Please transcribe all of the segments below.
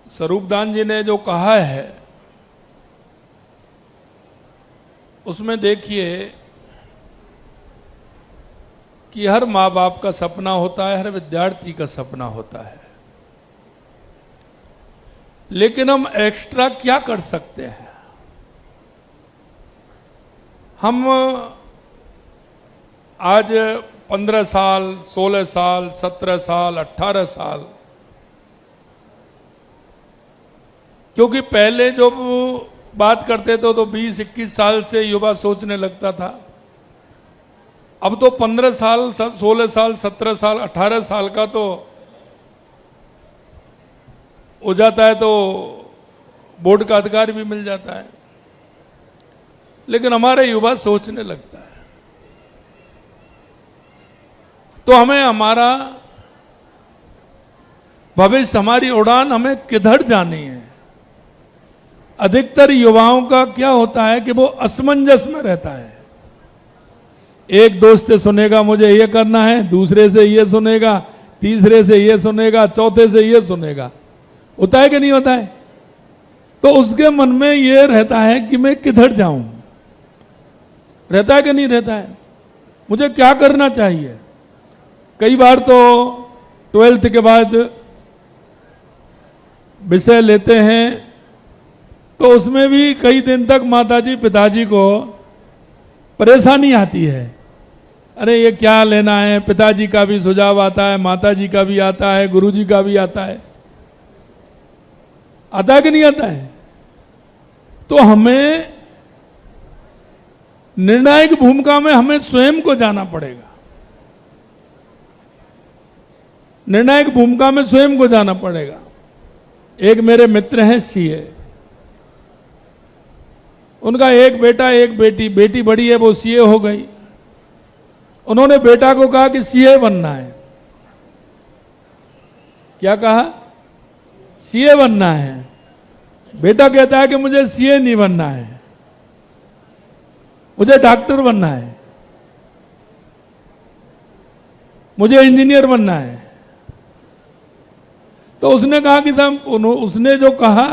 स्वरूपदान जी ने जो कहा है उसमें देखिए कि हर माँ बाप का सपना होता है, हर विद्यार्थी का सपना होता है, लेकिन हम एक्स्ट्रा क्या कर सकते हैं? हम आज 15 साल, 16 साल, 17 साल, 18 साल, क्योंकि पहले जो बात करते थे तो 20-21 साल से युवा सोचने लगता था। अब तो 15 साल, 16 साल, 17 साल, 18 साल का तो हो जाता है, तो बोर्ड का अधिकार भी मिल जाता है। लेकिन हमारे युवा सोचने लगता है, तो हमें हमारा भविष्य, हमारी उड़ान हमें किधर जानी है? अधिकतर युवाओं का क्या होता है कि वो असमंजस में रहता है। एक दोस्त से सुनेगा मुझे ये करना है, दूसरे से ये सुनेगा, तीसरे से ये सुनेगा, चौथे से ये सुनेगा। होता है कि नहीं होता है? तो उसके मन में ये रहता है कि मैं किधर जाऊं। रहता है कि नहीं रहता है? मुझे क्या करना चाहिए? कई बार तो 12th के बाद विषय लेते हैं तो उसमें भी कई दिन तक माताजी पिताजी को परेशानी आती है। अरे ये क्या लेना है? पिताजी का भी सुझाव आता है, माताजी का भी आता है, गुरुजी का भी आता है। आता है कि नहीं आता है? तो हमें निर्णायक भूमिका में हमें स्वयं को जाना पड़ेगा। निर्णायक भूमिका में स्वयं को जाना पड़ेगा। एक मेरे मित्र हैं सीए, उनका एक बेटा एक बेटी, बेटी बड़ी है वो सीए हो गई। उन्होंने बेटा को कहा कि सीए बनना है। क्या कहा? सीए बनना है। बेटा कहता है कि मुझे सीए नहीं बनना है, मुझे डॉक्टर बनना है, मुझे इंजीनियर बनना है। तो उसने कहा कि साहब, उसने जो कहा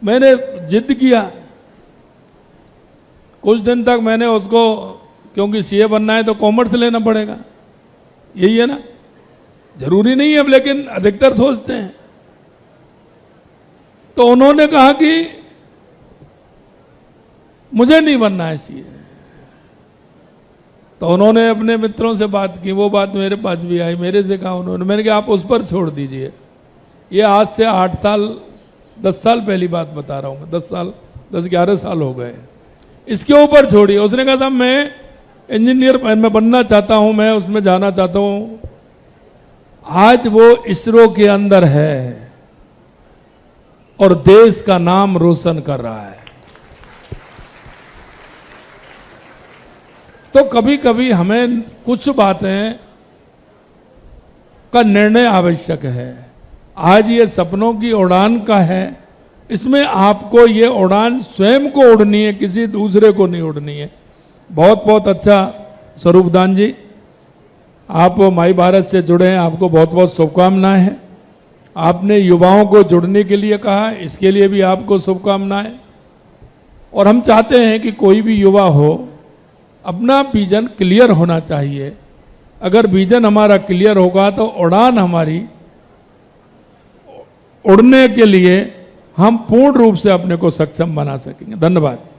मैंने जिद किया। कुछ दिन तक मैंने उसको, क्योंकि सीए बनना है तो कॉमर्स लेना पड़ेगा, यही है ना? जरूरी नहीं है, लेकिन अधिकतर सोचते हैं। तो उन्होंने कहा कि मुझे नहीं बनना है सीए। तो उन्होंने अपने मित्रों से बात की, वो बात मेरे पास भी आई। मेरे से कहा उन्होंने, मैंने कहा आप उस पर छोड़ दीजिए। ये आज से 8 साल 10 साल पहली बात बता रहा हूं, 10-11 साल हो गए। इसके ऊपर छोड़िए। उसने कहा था मैं इंजीनियर मैं बनना चाहता हूं, मैं उसमें जाना चाहता हूं। आज वो इसरो के अंदर है और देश का नाम रोशन कर रहा है। तो कभी कभी हमें कुछ बातें का निर्णय आवश्यक है। आज ये सपनों की उड़ान का है, इसमें आपको ये उड़ान स्वयं को उड़नी है, किसी दूसरे को नहीं उड़नी है। बहुत बहुत अच्छा स्वरूपदान जी, आप माई भारत से जुड़े हैं, आपको बहुत बहुत शुभकामनाएं हैं। आपने युवाओं को जुड़ने के लिए कहा, इसके लिए भी आपको शुभकामनाएं। और हम चाहते हैं कि कोई भी युवा हो, अपना विजन क्लियर होना चाहिए। अगर विजन हमारा क्लियर होगा तो उड़ान हमारी उड़ने के लिए हम पूर्ण रूप से अपने को सक्षम बना सकेंगे। धन्यवाद।